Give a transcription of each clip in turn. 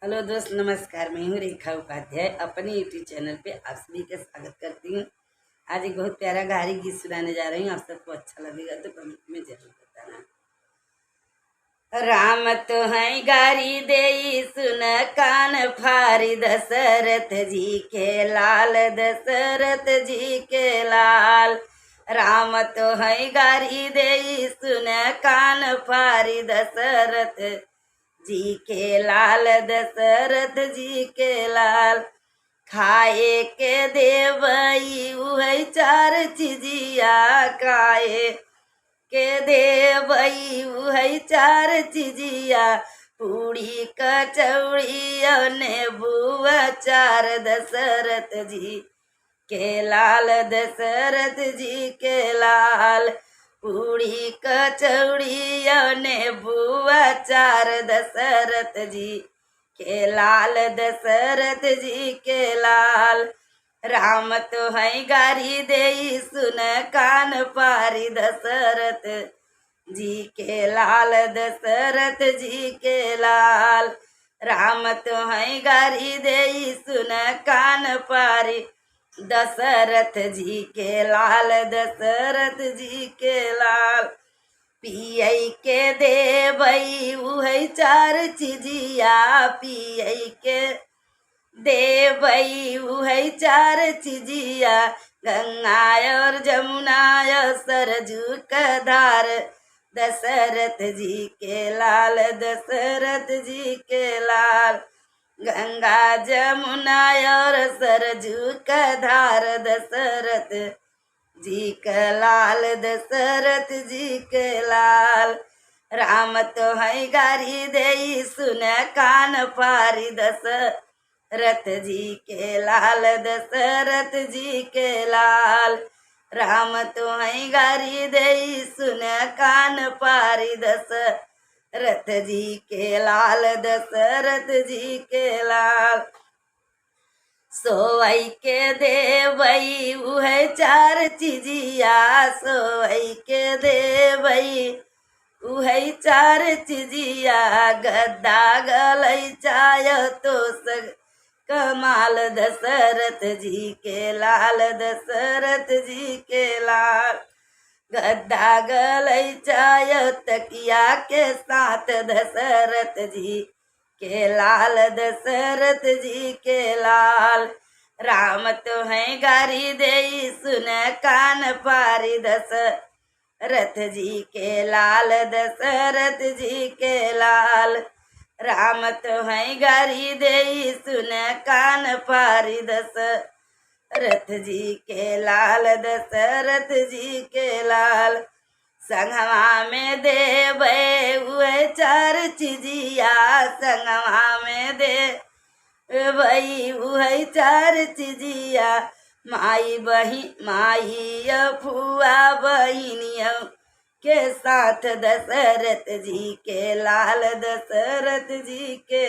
Hello दोस्त, नमस्कार। मैं हूँ रेखा उपाध्याय। अपने यूट्यूब चैनल पे आप सभी का स्वागत करती हूँ। आज एक बहुत प्यारा गारी गीत सुनाने जा रही हूँ। आप सबको अच्छा लगेगा तो कमेंट में जरूर बताना। राम तो है गारी देई सुन कान फारी, दशरथ जी के लाल, दशरथ जी के लाल। राम तो है गारी देई सुन कान फारी, दशरथ जी के लाल, दशरथ जी के लाल। खाए के देवई उहै चार चिजिया, खाए के देवई उहै चार चिजिया। पूड़ी कचौड़ी ने बुआ चार, दशरथ जी के लाल, दशरथ जी के लाल। पूड़ी कचौड़ी ने बुआ चार, दशरथ जी के लाल, दशरथ जी के लाल। राम तो है गारी देई सुन कान पारी, दशरथ जी के लाल, दशरथ जी के लाल। राम तो है गारी देई सुन कान पारी, दशरथ जी के लाल, दशरथ जी के लाल। पियई के देवई उहै चार चिजिया, पियई के देवई उहै चार चिजिया। गंगा और जमुना सरजू का धार, दशरथ जी के लाल, दशरथ जी के लाल। गंगा जमुना और सरजू का धार, दशरथ जी के लाल, दशरथ जी के लाल। राम तो है गारी देई सुन कान पारी, दशरथ जी के लाल, दशरथ जी के लाल। राम तो है गारी देई सुन कान पारी, दशरथ जी के लाल, दशरथ जी के लाल। सोवई के देवई उहै चार चिजिया, सोवई के देवई उहै चार चिजिया। गद्दा गलई चाय तो सग कमाल, दशरथ जी के लाल, दशरथ जी के लाल। गद्दा गलई चाय तकिया के साथ, दशरथ जी के लाल, दशरथ जी के लाल। राम तो है गारी देई सुन कान पारी, दशरथ जी के लाल, दशरथ जी के लाल। राम तो है गारी देई सुन कान पारी, दशरथ जी के लाल, दशरथ जी के लाल। संगवा में देवे उहे चार चिजिया, संगवा में देवई उहे चार चिजिया। माई बही माई फुआ बहिनियों के साथ, दशरथ जी के लाल, दशरथ जी के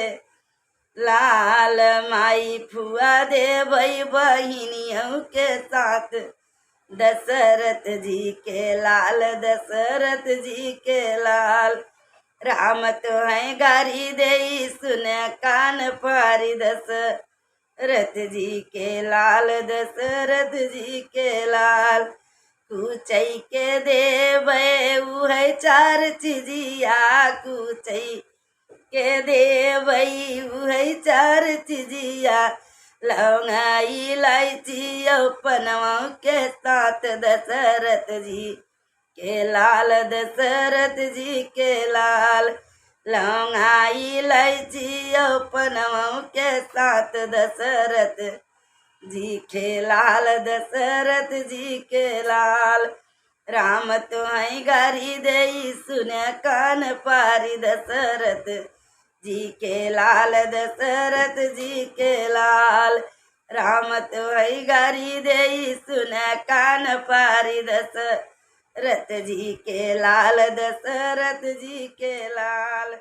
लाल। माई फुआ देवई बहिनियों के साथ, दशरथ जी के लाल, दशरथ जी के लाल। राम तो है गारी देई सुन कान पारी, दशरथ जी के लाल, दशरथ जी के लाल। कुचई के देवे उहै चार चिजिया, कुचई के देवई उहै चार चिजिया। लौंगा इलायची पनवा के साथ, दशरथ जी के लाल, दशरथ जी के लाल। लौंगा इलायची पनवा के साथ, दशरथ जी के लाल, दशरथ जी के लाल। राम तो है गारी देई सुन कान पारी, दशरथ जी के लाल, दशरथ जी के लाल। राम तो है गारी देई सुन कान पारी, दशरथ जी के लाल, दशरथ जी के लाल।